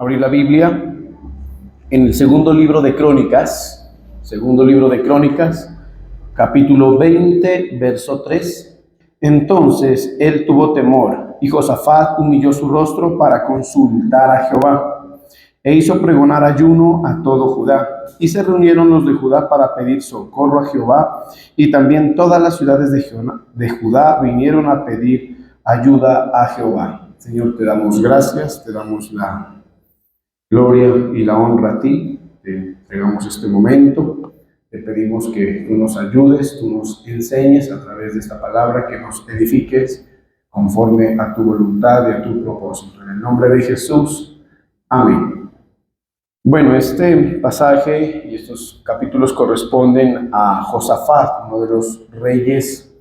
abrir la Biblia en el segundo libro de Crónicas, capítulo 20, verso 3. Entonces él tuvo temor, y Josafat humilló su rostro para consultar a Jehová, e hizo pregonar ayuno a todo Judá. Y se reunieron los de Judá para pedir socorro a Jehová, y también todas las ciudades de Judá vinieron a pedir ayuda a Jehová. Señor, te damos gracias, te damos la gloria y la honra a ti. Te entregamos este momento. Te pedimos que tú nos ayudes, tú nos enseñes a través de esta palabra, que nos edifiques conforme a tu voluntad y a tu propósito. En el nombre de Jesús. Amén. Bueno, este pasaje y estos capítulos corresponden a Josafat, uno de los reyes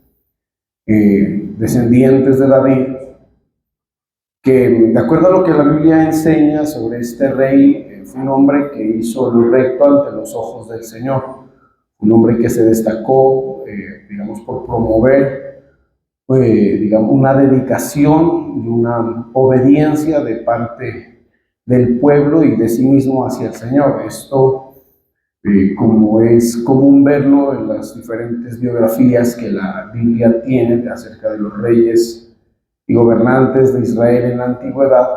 descendientes de David, que de acuerdo a lo que la Biblia enseña sobre este rey, fue un hombre que hizo lo recto ante los ojos del Señor, un hombre que se destacó, por promover, una dedicación y una obediencia de parte del pueblo y de sí mismo hacia el Señor. Esto, como es común verlo en las diferentes biografías que la Biblia tiene acerca de los reyes y gobernantes de Israel en la antigüedad,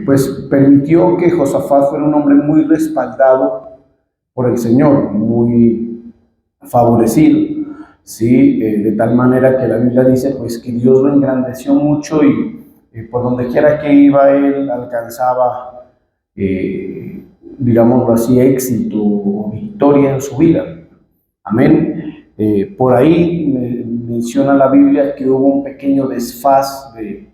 pues permitió que Josafat fuera un hombre muy respaldado por el Señor, muy favorecido, ¿sí? De tal manera que la Biblia dice pues que Dios lo engrandeció mucho y por donde quiera que iba él alcanzaba, digámoslo así, éxito o victoria en su vida. Amén. Por ahí menciona la Biblia que hubo un pequeño desfaz de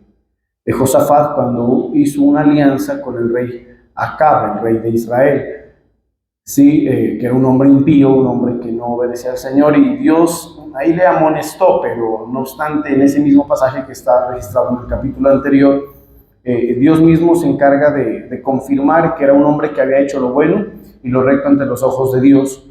Josafat cuando hizo una alianza con el rey Acab, el rey de Israel. Sí, que era un hombre impío, un hombre que no obedecía al Señor, y Dios ahí le amonestó, pero no obstante, en ese mismo pasaje que está registrado en el capítulo anterior, Dios mismo se encarga de confirmar que era un hombre que había hecho lo bueno y lo recto ante los ojos de Dios,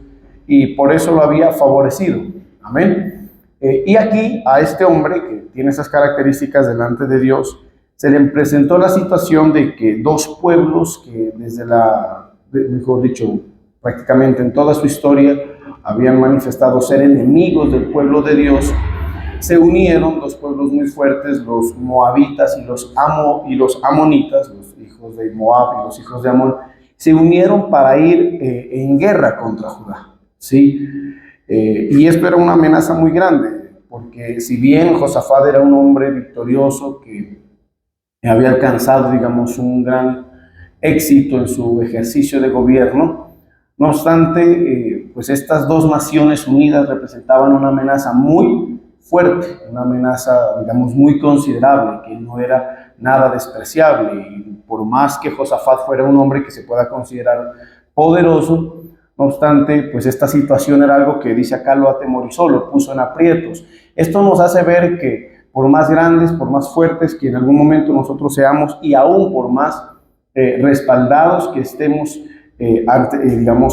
y por eso lo había favorecido. Amén. Y aquí a este hombre que tiene esas características delante de Dios, se le presentó la situación de que dos pueblos que prácticamente en toda su historia habían manifestado ser enemigos del pueblo de Dios, se unieron, dos pueblos muy fuertes, los moabitas y los amonitas, los hijos de Moab y los hijos de Amón, se unieron para ir en guerra contra Judá, ¿sí? Y esto era una amenaza muy grande, porque si bien Josafat era un hombre victorioso que había alcanzado, un gran éxito en su ejercicio de gobierno, no obstante, pues estas dos naciones unidas representaban una amenaza muy fuerte, una amenaza, muy considerable, que no era nada despreciable. Y por más que Josafat fuera un hombre que se pueda considerar poderoso, no obstante, pues esta situación era algo que, dice acá, lo atemorizó, lo puso en aprietos. Esto nos hace ver que por más grandes, por más fuertes que en algún momento nosotros seamos, y aún por más respaldados que estemos,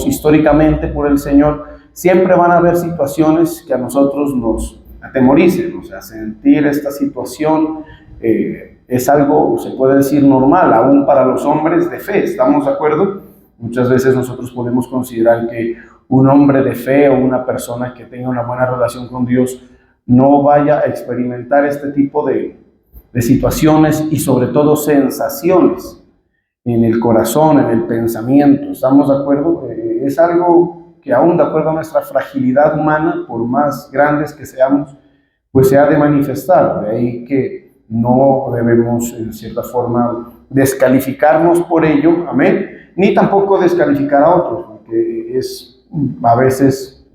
históricamente por el Señor, siempre van a haber situaciones que a nosotros nos atemoricen. O sea, sentir esta situación es algo, se puede decir, normal, aún para los hombres de fe. ¿Estamos de acuerdo? Muchas veces nosotros podemos considerar que un hombre de fe o una persona que tenga una buena relación con Dios no vaya a experimentar este tipo de situaciones y sobre todo sensaciones en el corazón, en el pensamiento. ¿Estamos de acuerdo? Es algo que aún de acuerdo a nuestra fragilidad humana, por más grandes que seamos, pues se ha de manifestar. De ahí que no debemos, en cierta forma, descalificarnos por ello, amén, ni tampoco descalificar a otros, porque es a veces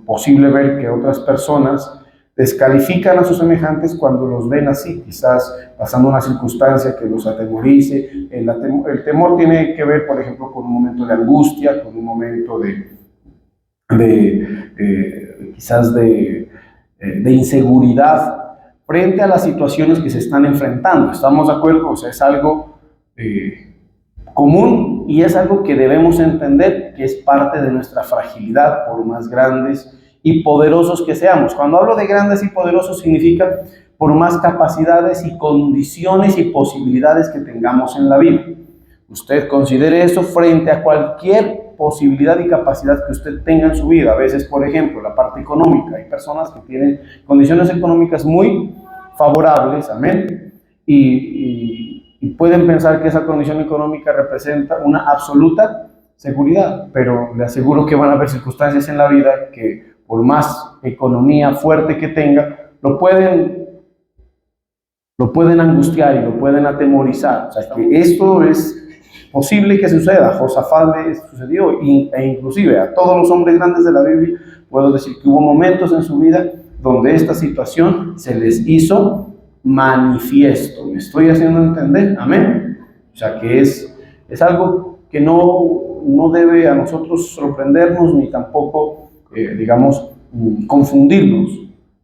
posible ver que otras personas descalifican a sus semejantes cuando los ven así, quizás pasando una circunstancia que los atemorice. El temor tiene que ver, por ejemplo, con un momento de angustia, con un momento quizás de inseguridad frente a las situaciones que se están enfrentando. ¿Estamos de acuerdo? O sea, es algo común y es algo que debemos entender que es parte de nuestra fragilidad, por más grandes y poderosos que seamos. Cuando hablo de grandes y poderosos, significa por más capacidades y condiciones y posibilidades que tengamos en la vida. Usted considere eso frente a cualquier posibilidad y capacidad que usted tenga en su vida. A veces, por ejemplo, la parte económica. Hay personas que tienen condiciones económicas muy favorables, amén, y pueden pensar que esa condición económica representa una absoluta seguridad, pero le aseguro que van a haber circunstancias en la vida que, por más economía fuerte que tenga, lo pueden angustiar y lo pueden atemorizar. O sea, que esto es posible que suceda. Josafat le sucedió, e inclusive a todos los hombres grandes de la Biblia, puedo decir que hubo momentos en su vida donde esta situación se les hizo manifiesto. ¿Me estoy haciendo entender? Amén. O sea, que es algo que no debe a nosotros sorprendernos ni tampoco, confundirnos,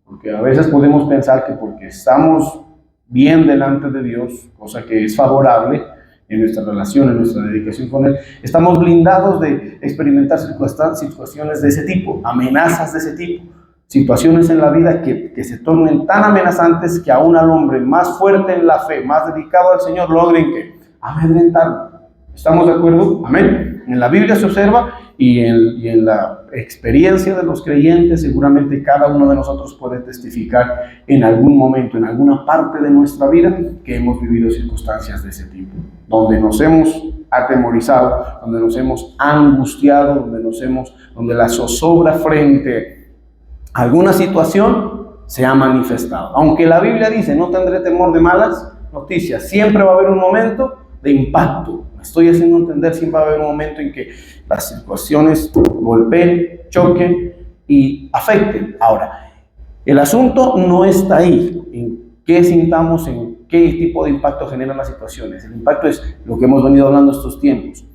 porque a veces podemos pensar que porque estamos bien delante de Dios, cosa que es favorable en nuestra relación, en nuestra dedicación con Él, estamos blindados de experimentar situaciones de ese tipo, amenazas de ese tipo, situaciones en la vida que se tornen tan amenazantes que aún al hombre más fuerte en la fe, más dedicado al Señor, logren que amedrentarlo. ¿Estamos de acuerdo? Amén. En la Biblia se observa y en la experiencia de los creyentes, seguramente cada uno de nosotros puede testificar en algún momento, en alguna parte de nuestra vida, que hemos vivido circunstancias de ese tipo, donde nos hemos atemorizado, donde nos hemos angustiado, donde la zozobra frente a alguna situación se ha manifestado. Aunque la Biblia dice, no tendré temor de malas noticias, siempre va a haber un momento de impacto. Me estoy haciendo entender, siempre va a haber un momento en que las situaciones golpeen, choquen y afecten. Ahora, el asunto no está ahí, en qué sintamos, en qué tipo de impacto generan las situaciones. El impacto es lo que hemos venido hablando estos tiempos.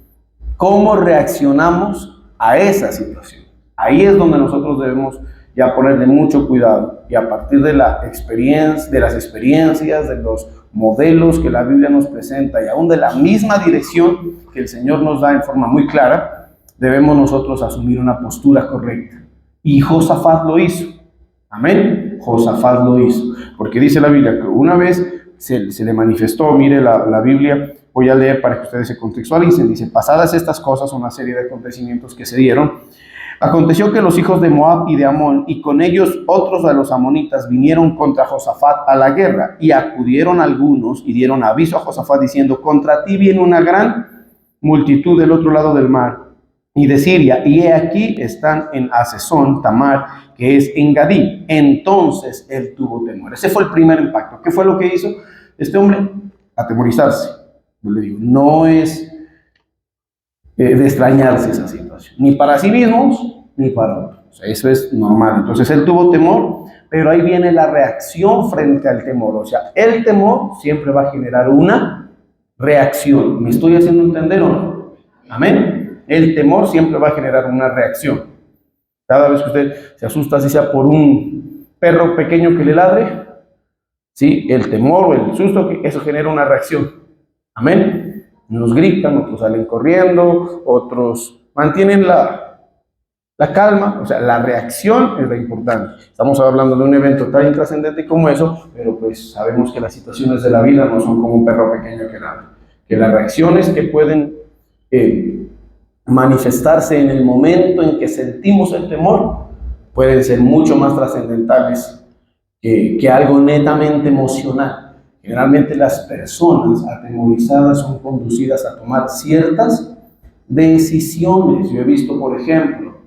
¿Cómo reaccionamos a esa situación? Ahí es donde nosotros debemos ya ponerle mucho cuidado, y a partir de las experiencias, de los modelos que la Biblia nos presenta y aún de la misma dirección que el Señor nos da en forma muy clara, debemos nosotros asumir una postura correcta. Y Josafat lo hizo. Amén. Josafat lo hizo. Porque dice la Biblia que una vez se le manifestó, mire la Biblia, voy a leer para que ustedes se contextualicen. Dice, pasadas estas cosas, una serie de acontecimientos que se dieron, aconteció que los hijos de Moab y de Amón, y con ellos otros de los amonitas, vinieron contra Josafat a la guerra, y acudieron algunos y dieron aviso a Josafat diciendo, contra ti viene una gran multitud del otro lado del mar y de Siria, y he aquí están en Hazezón Tamar, que es en Gadí. Entonces él tuvo temor. Ese fue el primer impacto. ¿Qué fue lo que hizo este hombre? Atemorizarse. Yo le digo, no es de extrañarse esa situación, ni para sí mismos, ni para otros. O sea, eso es normal. Entonces él tuvo temor, pero ahí viene la reacción frente al temor. O sea, el temor siempre va a generar una reacción. ¿Me estoy haciendo entender o no? Amén. El temor siempre va a generar una reacción. Cada vez que usted se asusta, así sea por un perro pequeño que le ladre, ¿sí? El temor o el susto, eso genera una reacción. Amén. Unos gritan, otros salen corriendo, otros mantienen la calma. O sea, la reacción es lo importante. Estamos hablando de un evento tan intrascendente como eso, pero pues sabemos que las situaciones de la vida no son como un perro pequeño que ladra. Que las reacciones que pueden manifestarse en el momento en que sentimos el temor pueden ser mucho más trascendentales que algo netamente emocional. Generalmente las personas atemorizadas son conducidas a tomar ciertas decisiones. Yo he visto, por ejemplo,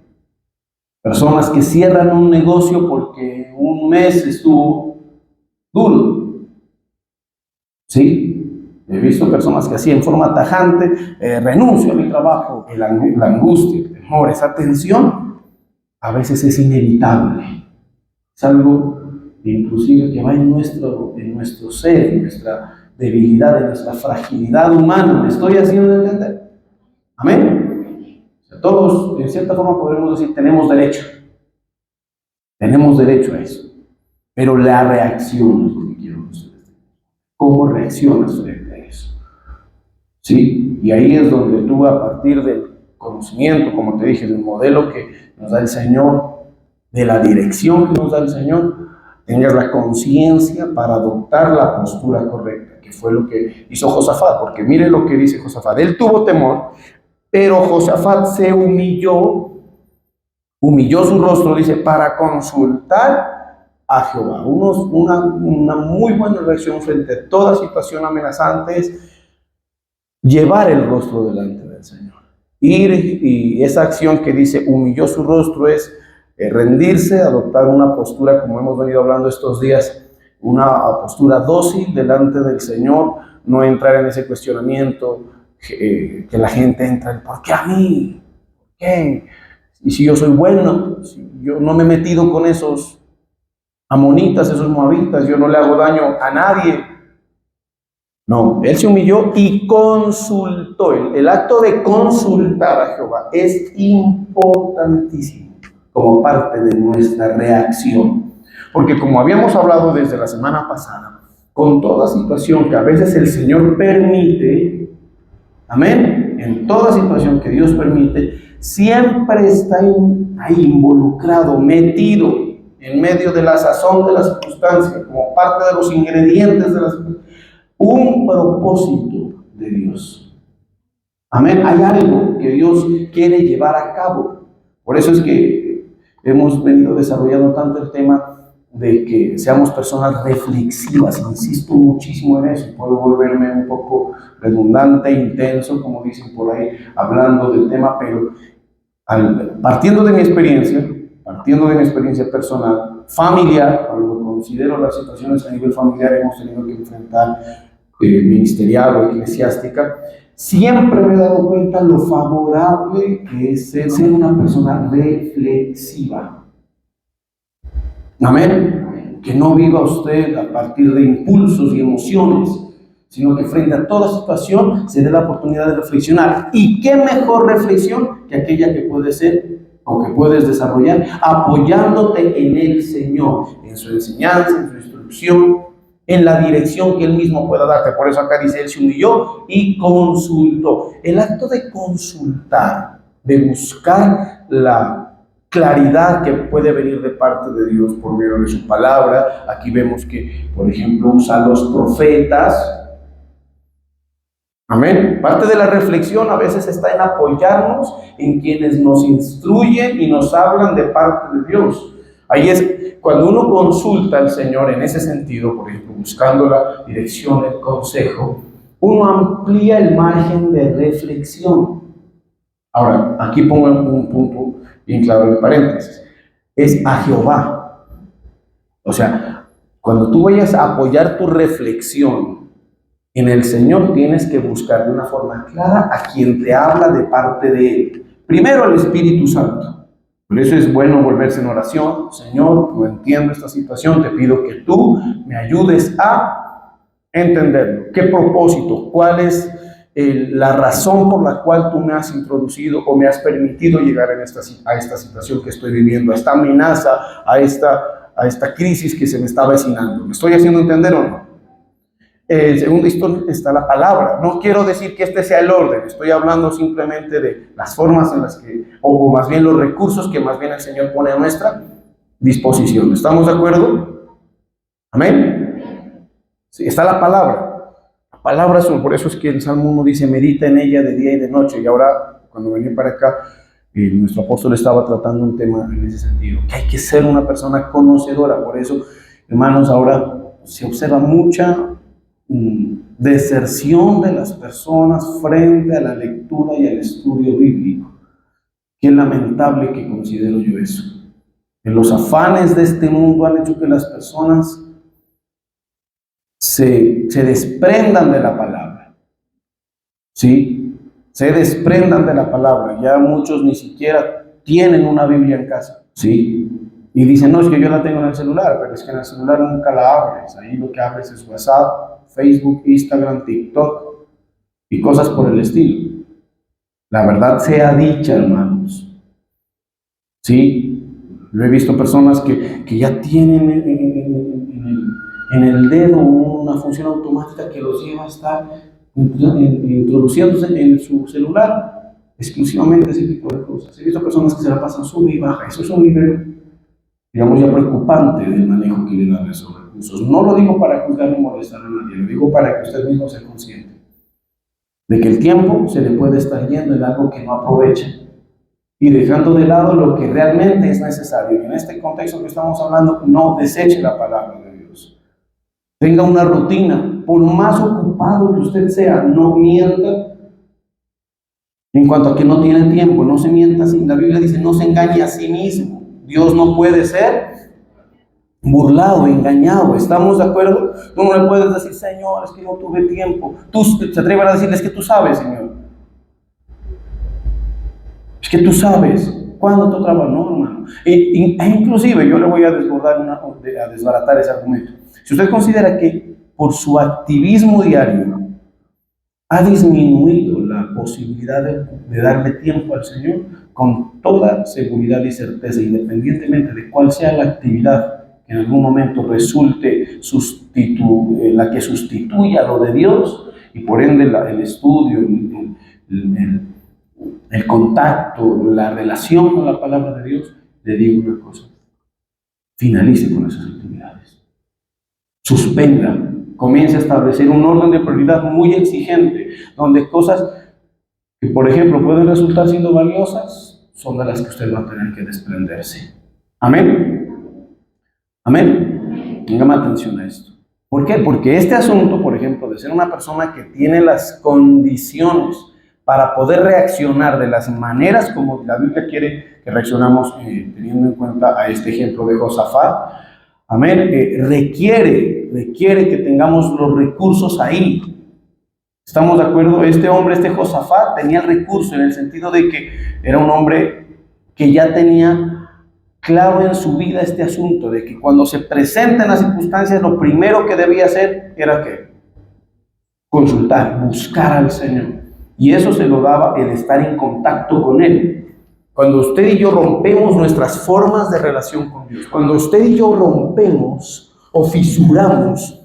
personas que cierran un negocio porque un mes estuvo duro. ¿Sí? He visto personas que así en forma tajante, renuncio a mi trabajo. La angustia, el temor, esa tensión, a veces es inevitable. Es algo inclusive que va en nuestro ser, en nuestra debilidad, en nuestra fragilidad humana. ¿Me estoy haciendo entender? Amén. O sea, todos, en cierta forma, podemos decir, tenemos derecho a eso. Pero la reacción es lo que quiero decir. ¿Cómo reaccionas frente a eso? ¿Sí? Y ahí es donde tú, a partir del conocimiento, como te dije, del modelo que nos da el Señor, de la dirección que nos da el Señor, tengas la conciencia para adoptar la postura correcta, que fue lo que hizo Josafat, porque mire lo que dice Josafat. Él tuvo temor, pero Josafat se humilló su rostro, dice, para consultar a Jehová. Una muy buena reacción frente a toda situación amenazante es llevar el rostro delante del Señor. Y esa acción que dice humilló su rostro es rendirse, adoptar una postura, como hemos venido hablando estos días, una postura dócil delante del Señor, no entrar en ese cuestionamiento que la gente entra, ¿por qué a mí? ¿Por qué? Y si yo soy bueno, si yo no me he metido con esos amonitas, esos moabitas, yo no le hago daño a nadie. No, él se humilló y consultó. El acto de consultar a Jehová es importantísimo como parte de nuestra reacción. Porque como habíamos hablado desde la semana pasada, con toda situación que a veces el Señor permite, amén, en toda situación que Dios permite, siempre está ahí involucrado, metido en medio de la sazón de la circunstancia, como parte de los ingredientes de la circunstancia, un propósito de Dios. Amén. Hay algo que Dios quiere llevar a cabo. Por eso es que hemos venido desarrollando tanto el tema de que seamos personas reflexivas. Insisto muchísimo en eso. Puedo volverme un poco redundante, intenso, como dicen por ahí, hablando del tema, pero partiendo de mi experiencia personal, familiar, cuando considero las situaciones a nivel familiar hemos tenido que enfrentar, ministerial o eclesiástica, siempre me he dado cuenta lo favorable que es ser una persona reflexiva. Amén. Que no viva usted a partir de impulsos y emociones, sino que frente a toda situación se dé la oportunidad de reflexionar. ¿Y qué mejor reflexión que aquella que puede ser o que puedes desarrollar apoyándote en el Señor, en su enseñanza, en su instrucción, en la dirección que Él mismo pueda darte? Por eso acá dice, Él se humilló y consultó. El acto de consultar, de buscar la claridad que puede venir de parte de Dios por medio de su palabra. Aquí vemos que, por ejemplo, usa a los profetas. Amén. Parte de la reflexión a veces está en apoyarnos en quienes nos instruyen y nos hablan de parte de Dios. Ahí es cuando uno consulta al Señor en ese sentido, por ejemplo, buscando la dirección, el consejo, uno amplía el margen de reflexión. Ahora, aquí pongo un punto bien claro en paréntesis. Es a Jehová. O sea, cuando tú vayas a apoyar tu reflexión en el Señor, tienes que buscar de una forma clara a quien te habla de parte de Él. Primero, al Espíritu Santo. Por eso es bueno volverse en oración. Señor, no entiendo esta situación, te pido que tú me ayudes a entenderlo. ¿Qué propósito? ¿Cuál es la razón por la cual tú me has introducido o me has permitido llegar a esta situación que estoy viviendo, a esta amenaza, a esta crisis que se me está avecinando? ¿Me estoy haciendo entender o no? Según esto está la palabra. No quiero decir que este sea el orden, estoy hablando simplemente de las formas en las que, o más bien los recursos que más bien el Señor pone a nuestra disposición. ¿Estamos de acuerdo? Amén. Sí, está la palabra. La palabra, por eso es que el Salmo 1 dice, medita en ella de día y de noche. Y ahora, cuando venía para acá, nuestro apóstol estaba tratando un tema en ese sentido, que hay que ser una persona conocedora. Por eso, hermanos, ahora se observa mucha deserción de las personas frente a la lectura y al estudio bíblico. Qué lamentable que considero yo eso. En los afanes de este mundo han hecho que las personas se desprendan de la palabra. ¿Sí? Se desprendan de la palabra. Ya muchos ni siquiera tienen una Biblia en casa. ¿Sí? Y dicen, no, es que yo la tengo en el celular, pero es que en el celular nunca la abres. Ahí lo que abres es WhatsApp, Facebook, Instagram, TikTok y cosas por el estilo. La verdad sea dicha, hermanos. Sí, yo he visto personas que ya tienen en el dedo una función automática que los lleva a estar introduciéndose en su celular exclusivamente ese tipo de cosas. He visto personas que se la pasan sube y baja. Eso es un nivel digamos ya preocupante del manejo que le dan a esos recursos. No lo digo para juzgar ni molestar a nadie, lo digo para que usted mismo sea consciente de que el tiempo se le puede estar yendo en algo que no aprovecha y dejando de lado lo que realmente es necesario. Y en este contexto que estamos hablando, no deseche la palabra de Dios. Tenga una rutina, por más ocupado que usted sea, no mienta en cuanto a que no tiene tiempo, no se mienta así. La Biblia dice, no se engañe a sí mismo. Dios no puede ser burlado, engañado. ¿Estamos de acuerdo? Tú no le puedes decir, Señor, es que no tuve tiempo. Tú se atreven a decirle, es que tú sabes, Señor. Es que tú sabes. ¿Cuándo tú trabajas? No, hermano. Inclusive, yo le voy a desbaratar ese argumento. Si usted considera que por su activismo diario ha disminuido la posibilidad de darle tiempo al Señor, con toda seguridad y certeza, independientemente de cuál sea la actividad que en algún momento resulte la que sustituya lo de Dios, y por ende el estudio, el contacto, la relación con la palabra de Dios, le digo una cosa: finalice con esas actividades, suspenda, comience a establecer un orden de prioridad muy exigente, donde cosas que, por ejemplo, pueden resultar siendo valiosas, son de las que usted va a tener que desprenderse. Amén. Amén. Póngame atención a esto. ¿Por qué? Porque este asunto, por ejemplo, de ser una persona que tiene las condiciones para poder reaccionar de las maneras como la Biblia quiere que reaccionamos, teniendo en cuenta a este ejemplo de Josafat, amén, requiere que tengamos los recursos ahí. ¿Estamos de acuerdo? Este hombre, este Josafat, tenía el recurso en el sentido de que era un hombre que ya tenía claro en su vida este asunto, de que cuando se presentan las circunstancias, lo primero que debía hacer era ¿qué? Consultar, buscar al Señor. Y eso se lo daba el estar en contacto con Él. Cuando usted y yo rompemos nuestras formas de relación con Dios, cuando usted y yo rompemos o fisuramos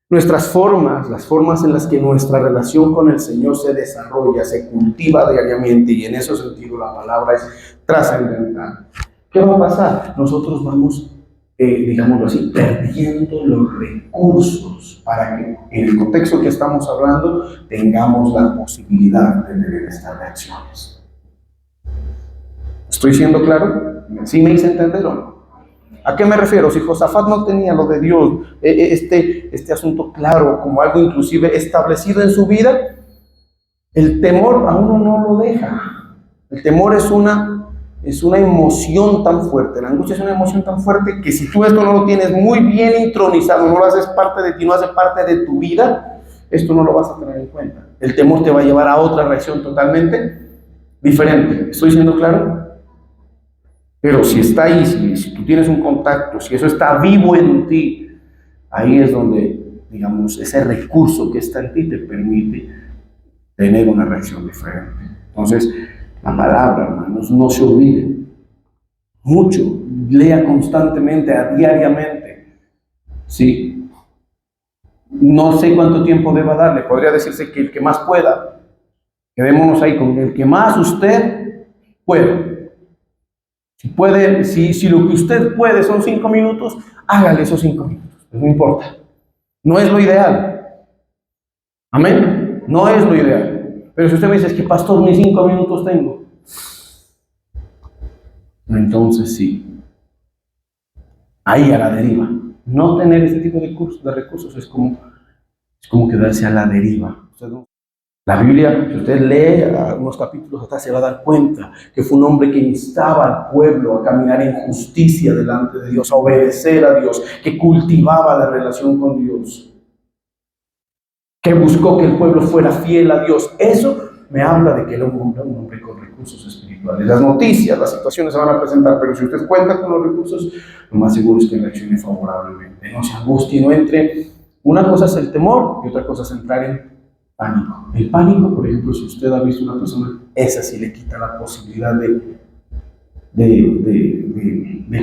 nuestras formas, las formas en las que nuestra relación con el Señor se desarrolla, se cultiva diariamente, y en ese sentido la palabra es trascendental, ¿qué va a pasar? Nosotros vamos, digámoslo así, perdiendo los recursos para que en el contexto que estamos hablando tengamos la posibilidad de tener estas reacciones. ¿Estoy siendo claro? ¿Sí me hice entender o no? ¿A qué me refiero? Si Josafat no tenía lo de Dios, este asunto claro, como algo inclusive establecido en su vida, el temor a uno no lo deja. El temor es una emoción tan fuerte, la angustia es una emoción tan fuerte que si tú esto no lo tienes muy bien intronizado, no lo haces parte de ti, no hace parte de tu vida, esto no lo vas a tener en cuenta. El temor te va a llevar a otra reacción totalmente diferente. ¿Estoy siendo claro? Pero si está ahí, si tú tienes un contacto, si eso está vivo en ti, ahí es donde, digamos, ese recurso que está en ti te permite tener una reacción diferente. Entonces, la palabra, hermanos, no se olvide. Mucho, lea constantemente, diariamente. Sí. No sé cuánto tiempo deba darle, podría decirse que el que más pueda. Quedémonos ahí con el que más usted pueda. Si puede, si lo que usted puede son 5 minutos, hágale esos 5 minutos, no importa. No es lo ideal. Amén. No es lo ideal. Pero si usted me dice, es que pastor, ni 5 minutos tengo, entonces sí. Ahí a la deriva. No tener este tipo de recursos es como quedarse a la deriva. La Biblia, si usted lee unos capítulos hasta se va a dar cuenta que fue un hombre que instaba al pueblo a caminar en justicia delante de Dios, a obedecer a Dios, que cultivaba la relación con Dios, que buscó que el pueblo fuera fiel a Dios. Eso me habla de que era un hombre con recursos espirituales. Las noticias, las situaciones se van a presentar, pero si usted cuenta con los recursos, lo más seguro es que reaccione favorablemente. No se angustie, no entre. Una cosa es el temor y otra cosa es entrar en pánico. El pánico, por ejemplo, si usted ha visto una persona, esa sí le quita la posibilidad de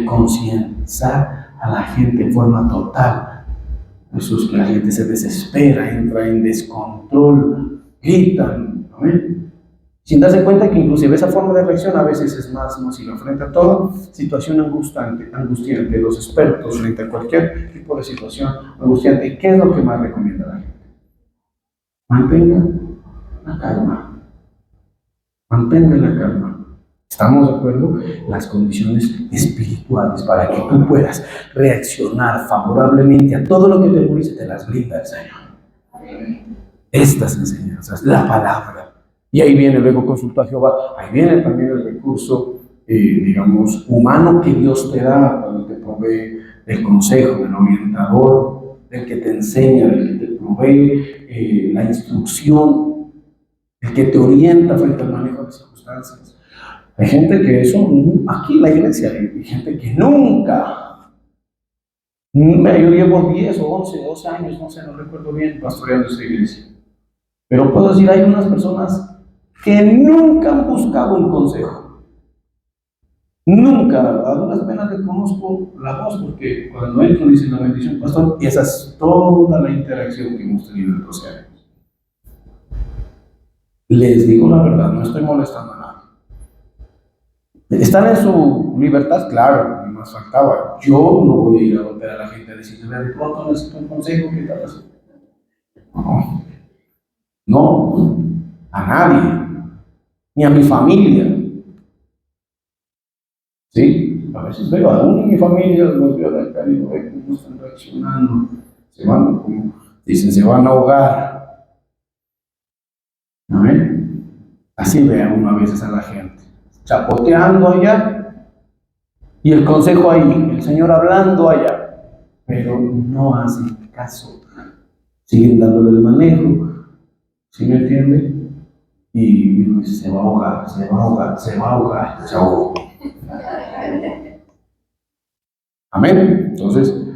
concienciar a la gente en forma total. Eso es que la gente se desespera, entra en descontrol, gritan, ¿amén? sin darse cuenta que inclusive esa forma de reacción a veces es más nociva frente a toda situación angustiante. Los expertos frente a cualquier tipo de situación angustiante, ¿qué es lo que más recomienda la gente? Mantenga la calma. Mantenga la calma. ¿Estamos de acuerdo? Las condiciones espirituales para que tú puedas reaccionar favorablemente a todo lo que te atemorice te las brinda el Señor. Estas enseñanzas, la palabra. Y ahí viene luego consulta a Jehová. Ahí viene también el recurso, digamos, humano que Dios te da cuando te provee el consejo, del orientador, del que te enseña, del que te provee la instrucción, el que te orienta frente al manejo de circunstancias. Hay gente que eso, aquí en la iglesia, hay gente que nunca, yo llevo 10 o 11, 12 años, no sé, no recuerdo bien, pastoreando esta iglesia. Pero puedo decir, hay unas personas que nunca han buscado un consejo. Nunca, a duras penas le conozco la voz, porque cuando entro dicen la bendición, pastor, y esa es toda la interacción que hemos tenido en 12 años. Les digo la verdad, no estoy molestando a nadie. Están en su libertad, claro, más faltaba. Yo no voy a ir a golpear a la gente a decirle, de pronto necesito un consejo, ¿qué tal así? No, a nadie, ni a mi familia. ¿Sí? A veces veo a uno en mi familia, los veo de acá y digo, ¿cómo están reaccionando? Se van, como dicen, se van a ahogar. ¿Amén? Así ve uno a veces a la gente, chapoteando allá, y el consejo ahí, el Señor hablando allá, pero no hacen caso, siguen dándole el manejo, ¿sí me entiende? Y uno dice, se va a ahogar, se va a ahogar, se va a ahogar, se ahogó. Amén. Entonces,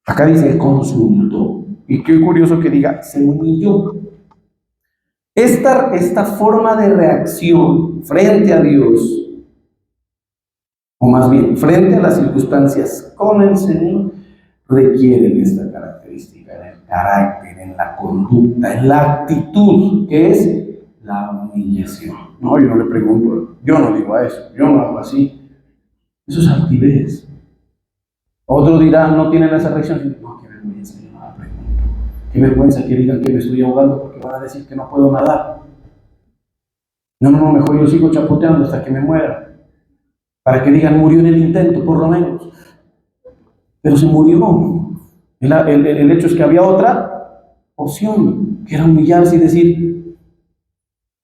acá dice consultó, y qué curioso que diga, se humilló. Esta forma de reacción frente a Dios, o más bien, frente a las circunstancias con el Señor, requieren esta característica en el carácter, en la conducta, en la actitud, que es la humillación. No, yo no le pregunto, yo no digo a eso, yo no hago así. Eso es altivez. Otros dirán, no tienen esa reacción. No, qué vergüenza, yo no la pregunto. Qué vergüenza que digan que me estoy ahogando porque van a decir que no puedo nadar. No, mejor yo sigo chapoteando hasta que me muera. Para que digan, murió en el intento, por lo menos. Pero se murió. El hecho es que había otra opción, que era humillarse y decir,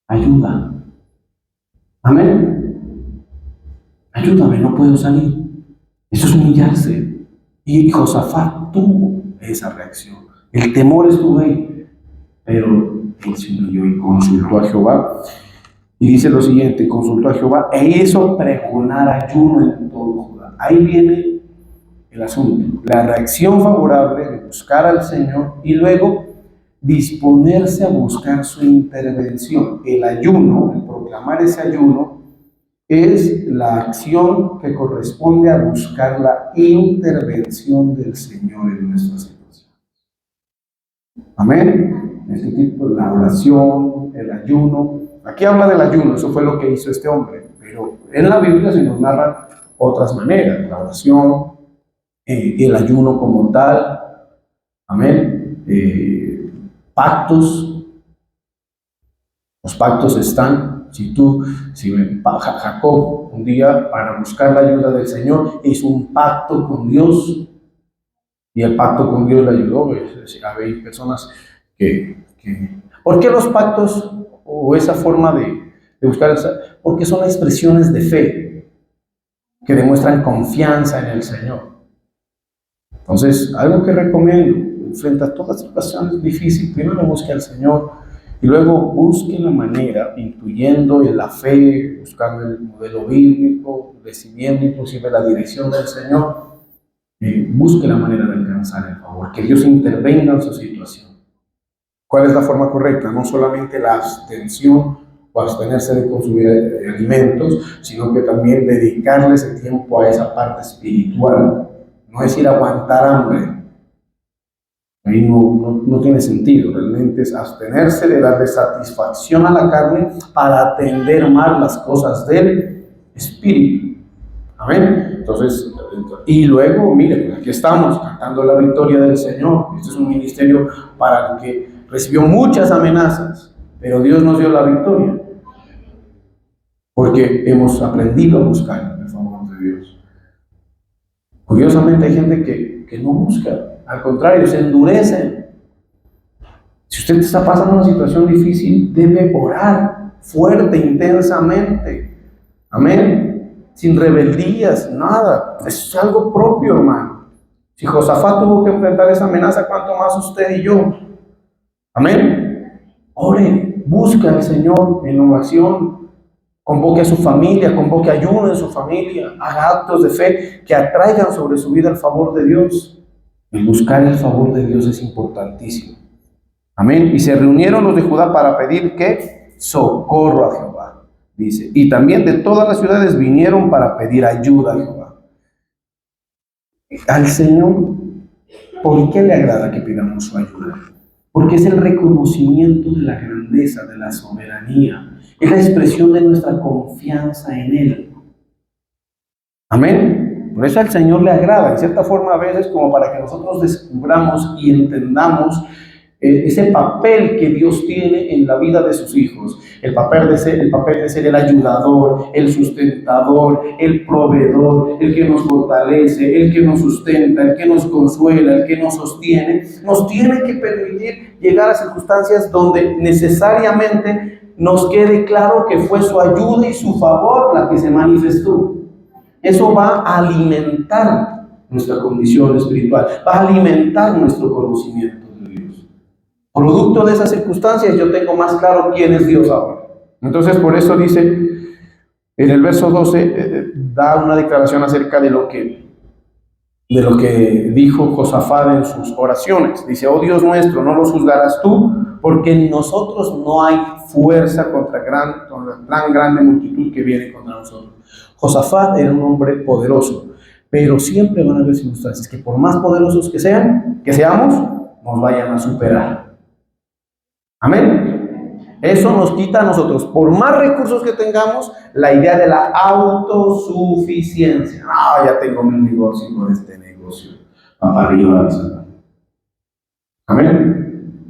ayuda. Amén. Ayúdame, no puedo salir. Eso es humillarse. Y Josafat tuvo esa reacción. El temor estuvo ahí, pero él se humilló y consultó a Jehová. Y dice lo siguiente, consultó a Jehová e hizo pregonar ayuno en todo Judá. Ahí viene el asunto, la reacción favorable de buscar al Señor y luego disponerse a buscar su intervención. El ayuno, el proclamar ese ayuno, es la acción que corresponde a buscar la intervención del Señor en nuestra situación. Amén. Este tipo, la oración, el ayuno. Aquí habla del ayuno, eso fue lo que hizo este hombre, pero en la Biblia se nos narran otras maneras, la oración, el ayuno como tal, amén, pactos, los pactos están, si Jacob un día para buscar la ayuda del Señor hizo un pacto con Dios y el pacto con Dios le ayudó. Hay personas ¿por qué los pactos o esa forma de buscar? Porque son expresiones de fe que demuestran confianza en el Señor. Entonces, algo que recomiendo frente a todas situaciones difíciles, primero busque al Señor y luego busque la manera, intuyendo en la fe, buscando el modelo bíblico, recibiendo inclusive la dirección del Señor, busque la manera de alcanzar el favor, que Dios intervenga en su situación. ¿Cuál es la forma correcta? No solamente la abstención o abstenerse de consumir alimentos, sino que también dedicarle ese tiempo a esa parte espiritual. No es ir a aguantar hambre. Ahí no tiene sentido, realmente es abstenerse de darle satisfacción a la carne para atender más las cosas del Espíritu. Amén. Entonces, y luego, mire, pues aquí estamos cantando la victoria del Señor. Este es un ministerio para el que recibió muchas amenazas, pero Dios nos dio la victoria porque hemos aprendido a buscar el favor de Dios. Curiosamente hay gente que no busca, al contrario, se endurece. Si usted está pasando una situación difícil, debe orar fuerte, intensamente. Amén. Sin rebeldías, nada. Es algo propio, hermano. Si Josafat tuvo que enfrentar esa amenaza, ¿cuánto más usted y yo? Amén. Ore, busque al Señor en oración. Convoque a su familia, convoque ayuno en su familia, haga actos de fe que atraigan sobre su vida el favor de Dios. El buscar el favor de Dios es importantísimo. Amén. Y se reunieron los de Judá para pedir ¿qué? Socorro a Jehová, dice. Y también de todas las ciudades vinieron para pedir ayuda a Jehová. Al Señor, ¿por qué le agrada que pidamos su ayuda? Porque es el reconocimiento de la grandeza, de la soberanía. Es la expresión de nuestra confianza en Él. Amén. Por eso al Señor le agrada, en cierta forma a veces como para que nosotros descubramos y entendamos ese papel que Dios tiene en la vida de sus hijos. El papel de ser el ayudador, el sustentador, el proveedor, el que nos fortalece, el que nos sustenta, el que nos consuela, el que nos sostiene. Nos tiene que permitir llegar a circunstancias donde necesariamente nos quede claro que fue su ayuda y su favor la que se manifestó. Eso va a alimentar nuestra condición espiritual, va a alimentar nuestro conocimiento de Dios. Producto de esas circunstancias yo tengo más claro quién es Dios ahora. Entonces por eso dice, en el verso 12, da una declaración acerca de lo que dijo Josafat en sus oraciones. Dice, oh Dios nuestro, no los juzgarás tú, porque en nosotros no hay fuerza contra tan grande multitud que viene contra nosotros. Josafat era un hombre poderoso, pero siempre van a haber circunstancias que por más poderosos que seamos, nos vayan a superar. Amén. Eso nos quita a nosotros, por más recursos que tengamos, la idea de la autosuficiencia. Ya tengo mi negocio con este negocio. Para arriba, amén.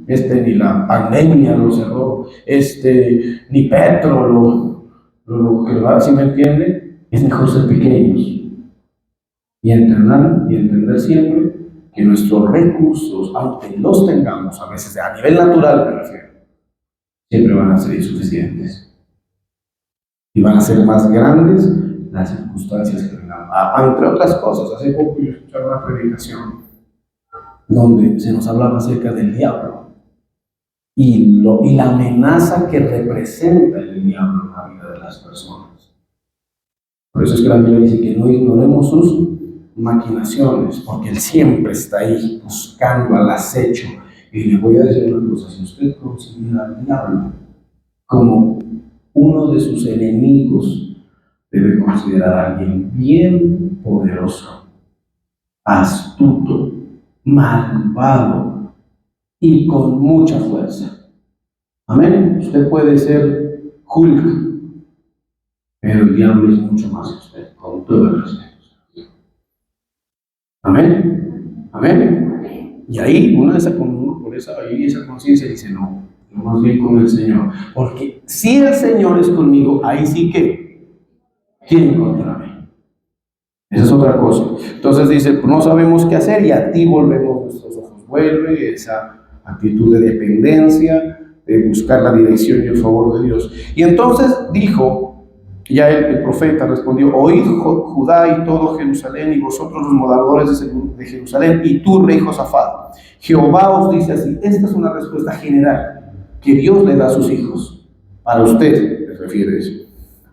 Ni la pandemia lo cerró, ni Petro lo que va, si me entiende. Es mejor ser pequeños y entender siempre que nuestros recursos, aunque los tengamos a veces a nivel natural, me refiero, siempre van a ser insuficientes y van a ser más grandes las circunstancias que tengamos. Entre otras cosas, hace poco yo escuché una predicación donde se nos hablaba acerca del diablo y la amenaza que representa el diablo en la vida de las personas. Por eso es que la Biblia dice que no ignoremos sus maquinaciones, porque Él siempre está ahí buscando al acecho. Y le voy a decir una cosa, si usted considera al diablo como uno de sus enemigos, debe considerar a alguien bien poderoso, astuto, malvado y con mucha fuerza. Amén. Usted puede ser Hulk, pero el diablo es mucho más que usted, con todo el respeto. Amén. Amén. Y ahí esa conciencia dice, no, más bien con el Señor. Porque si el Señor es conmigo, ahí sí que, ¿quién contra mí? Esa es otra cosa. Entonces dice, no sabemos qué hacer y a ti volvemos nuestros ojos. Vuelve esa actitud de dependencia, de buscar la dirección y el favor de Dios. Y entonces dijo, ya el profeta respondió, oíd Judá y todo Jerusalén y vosotros los moradores de Jerusalén y tú, rey Josafat. Jehová os dice así. Esta es una respuesta general que Dios le da a sus hijos. Para usted, se refiere a eso.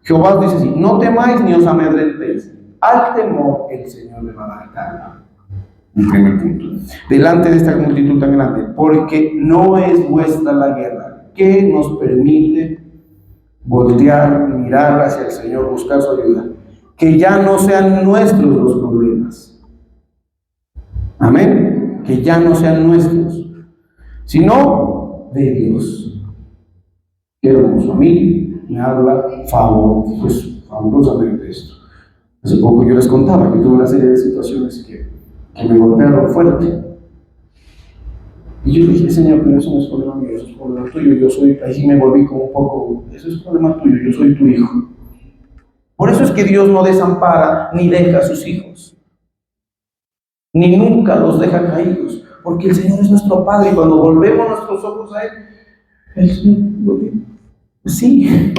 Jehová os dice así, no temáis ni os amedrentéis. Al temor el Señor le va a dar calma. Un primer punto. Delante de esta multitud tan grande, porque no es vuestra la guerra, que nos permite voltear, mirar hacia el Señor, buscar su ayuda. Que ya no sean nuestros los problemas. Amén. que ya no sean nuestros, sino de Dios. Qué hermoso. A mí me habla fabulosamente esto. Hace poco yo les contaba que tuve una serie de situaciones que me golpearon fuerte. Y yo dije, Señor, pero eso no es problema mío, eso es problema tuyo. Ahí sí me volví como un poco, eso es problema tuyo, yo soy tu hijo. Por eso es que Dios no desampara ni deja a sus hijos, ni nunca los deja caídos, porque el Señor es nuestro Padre y cuando volvemos nuestros ojos a Él, el Señor lo dice, pues sí,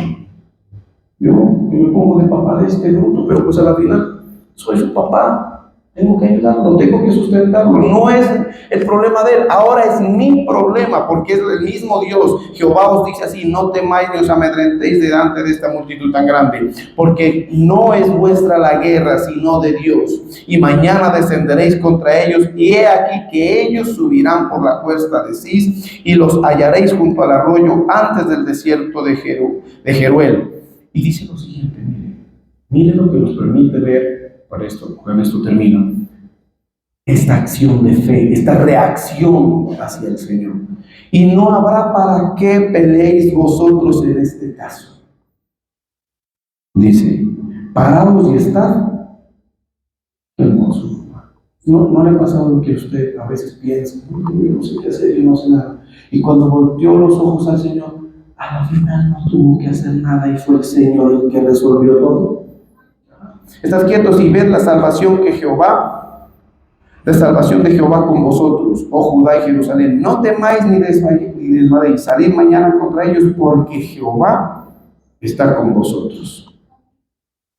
yo me pongo de papá de este bruto, pero pues a la final soy su papá. Tengo que ayudarlo, tengo que sustentarlo. No es el problema de él, ahora es mi problema, porque es el mismo Dios. Jehová os dice así: no temáis ni os amedrentéis delante de esta multitud tan grande, porque no es vuestra la guerra, sino de Dios. Y mañana descenderéis contra ellos, y he aquí que ellos subirán por la cuesta de Cis, y los hallaréis junto al arroyo antes del desierto de Jeruel. Y dice lo siguiente, miren lo que nos permite ver. Con esto termino. Esta acción de fe, esta reacción hacia el Señor. Y no habrá para qué peleéis vosotros en este caso. Dice, parados y estad. Qué hermoso. ¿No le ha pasado lo que usted a veces piensa? Yo no sé qué hacer, yo no sé nada. Y cuando volteó los ojos al Señor, al final no tuvo que hacer nada y fue el Señor el que resolvió todo. Estad quietos y ved la salvación de Jehová con vosotros, oh Judá y Jerusalén. No temáis ni desmayéis, salid mañana contra ellos, porque Jehová está con vosotros.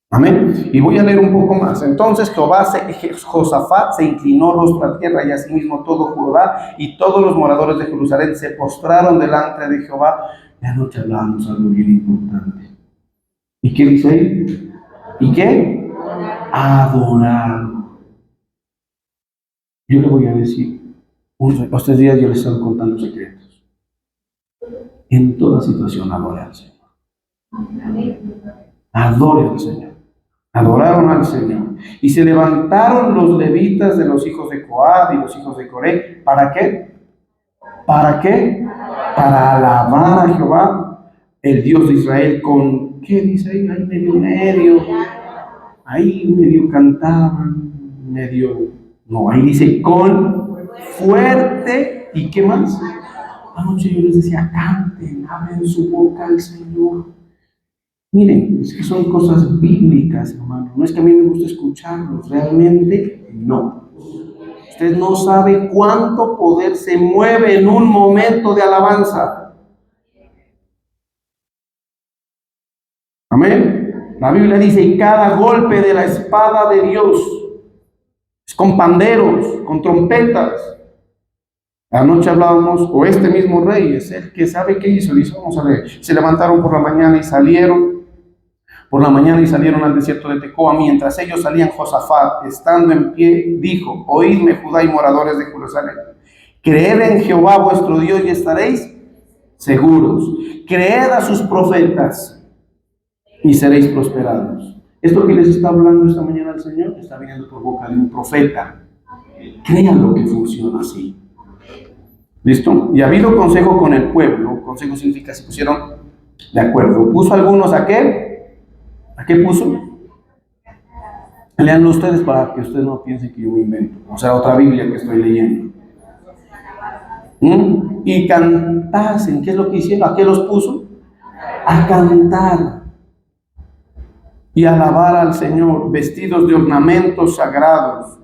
Amén. Y voy a leer un poco más. Entonces Josafat se inclinó rostro a tierra, y asimismo todo Judá y todos los moradores de Jerusalén se postraron delante de Jehová. Y anoche hablábamos algo bien importante. ¿Y qué dice ahí? ¿Y qué? Adorar. Yo le voy a decir, estos días yo les estoy contando secretos. En toda situación adore al Señor. Adore al Señor. Adoraron al Señor. Y se levantaron los levitas de los hijos de Coat y los hijos de Coré. ¿Para qué? ¿Para qué? Para alabar a Jehová, el Dios de Israel, con, ¿qué dice ahí? Ahí medio cantaban, ahí dice con fuerte, ¿y qué más? Anoche yo les decía, canten, abren su boca al Señor. Miren, es que son cosas bíblicas, hermano. No es que a mí me guste escucharlos, realmente no. Usted no sabe cuánto poder se mueve en un momento de alabanza. Amén. La Biblia dice, y cada golpe de la espada de Dios es con panderos, con trompetas. Anoche hablábamos, o este mismo rey es el que sabe qué hizo. Dice, vamos a ver, se levantaron por la mañana y salieron al desierto de Tecoa. Mientras ellos salían, Josafat, estando en pie, dijo, oídme Judá y moradores de Jerusalén, creed en Jehová vuestro Dios y estaréis seguros. Creed a sus profetas y seréis prosperados. Esto que les está hablando esta mañana el Señor está viniendo por boca de un profeta. Crean lo que funciona así. ¿Listo? Y ha habido consejo con el pueblo. Consejo significa se pusieron de acuerdo. ¿Puso algunos a qué? ¿A qué puso? Leanlo ustedes para que ustedes no piensen que yo me invento. O sea, otra Biblia que estoy leyendo. Y cantasen. ¿Qué es lo que hicieron? ¿A qué los puso? A cantar y alabar al Señor, vestidos de ornamentos sagrados,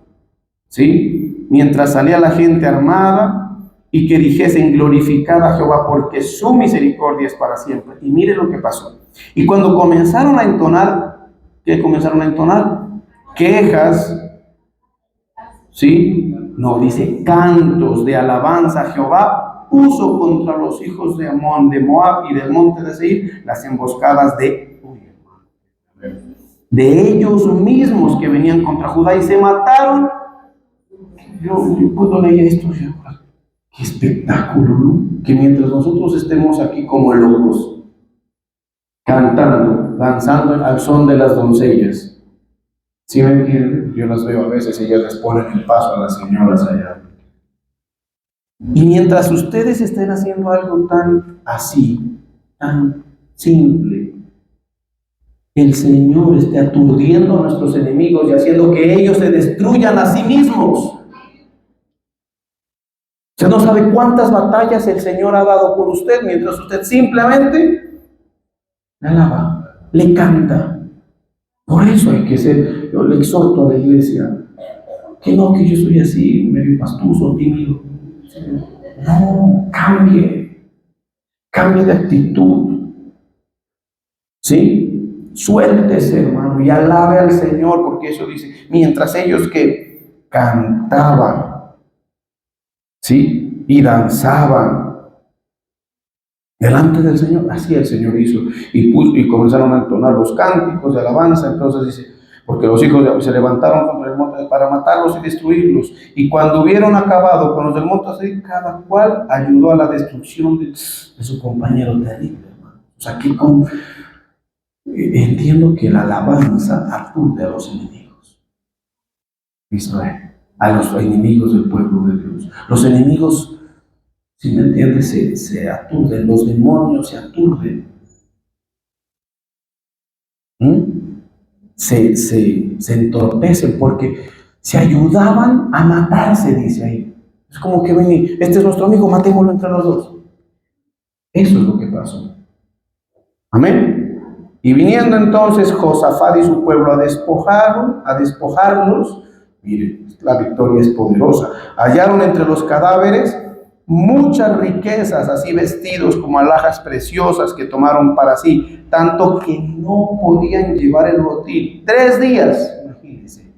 ¿sí? Mientras salía la gente armada, y que dijesen, glorificad a Jehová, porque su misericordia es para siempre. Y mire lo que pasó. Y cuando comenzaron a entonar, ¿qué comenzaron a entonar? Quejas, ¿sí? No, dice cantos de alabanza a Jehová, puso contra los hijos de Amón, de Moab y del monte de Seir las emboscadas de ellos mismos que venían contra Judá y se mataron. Yo cuando leía esto, qué espectáculo, ¿no? Que mientras nosotros estemos aquí como locos, cantando, danzando al son de las doncellas, ¿sí me entienden? Yo las veo a veces, ellas les ponen el paso a las señoras allá. Y mientras ustedes estén haciendo algo tan así, tan simple, el Señor esté aturdiendo a nuestros enemigos y haciendo que ellos se destruyan a sí mismos. Usted no sabe cuántas batallas el Señor ha dado por usted mientras usted simplemente le alaba, le canta. Por eso hay que ser, yo le exhorto a la iglesia, que no, que yo soy así, medio pastuso, tímido. No, cambie de actitud. ¿Sí? Suéltese, hermano, y alabe al Señor, porque eso dice, mientras ellos que cantaban, ¿sí? Y danzaban delante del Señor, así el Señor hizo, y comenzaron a entonar los cánticos de alabanza. Entonces dice, porque los hijos de se levantaron contra el monte para matarlos y destruirlos, y cuando hubieron acabado con los del monte, cada cual ayudó a la destrucción de su compañero terrible, hermano. O sea, que entiendo que la alabanza aturde a los enemigos de Israel, a los enemigos del pueblo de Dios. Los enemigos, si me entiendes, se aturden, los demonios se aturden. Se entorpecen porque se ayudaban a matarse, dice ahí. Es como que ven, este es nuestro amigo, matémoslo entre los dos. Eso es lo que pasó. Amén. Y viniendo entonces Josafat y su pueblo a despojarlos, miren, la victoria es poderosa. Hallaron entre los cadáveres muchas riquezas, así vestidos como alhajas preciosas que tomaron para sí, tanto que no podían llevar el botín. 3 días, imagínense,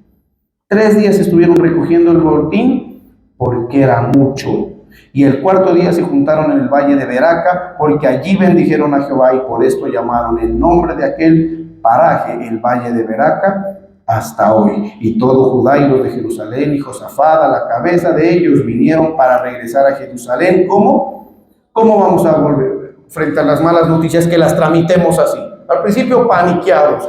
3 días estuvieron recogiendo el botín porque era mucho. Y el 4.º día se juntaron en el valle de Beraca, porque allí bendijeron a Jehová, y por esto llamaron el nombre de aquel paraje el valle de Beraca hasta hoy. Y todo Judá y los de Jerusalén y Josafat a la cabeza de ellos vinieron para regresar a Jerusalén. ¿Cómo vamos a volver frente a las malas noticias que las tramitemos así? Al principio paniqueados,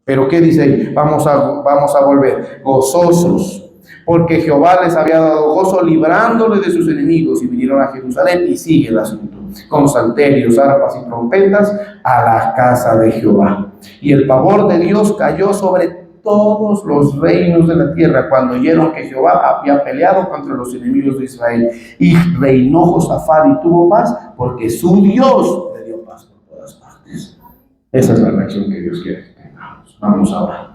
pero ¿qué dice ahí? Vamos a volver gozosos, porque Jehová les había dado gozo librándole de sus enemigos, y vinieron a Jerusalén. Y sigue el asunto, con salterios, arpas y trompetas a la casa de Jehová. Y el pavor de Dios cayó sobre todos los reinos de la tierra cuando oyeron que Jehová había peleado contra los enemigos de Israel. Y reinó Josafat y tuvo paz, porque su Dios le dio paz por todas partes. Esa es la reacción que Dios quiere que tengamos. Vamos a orar.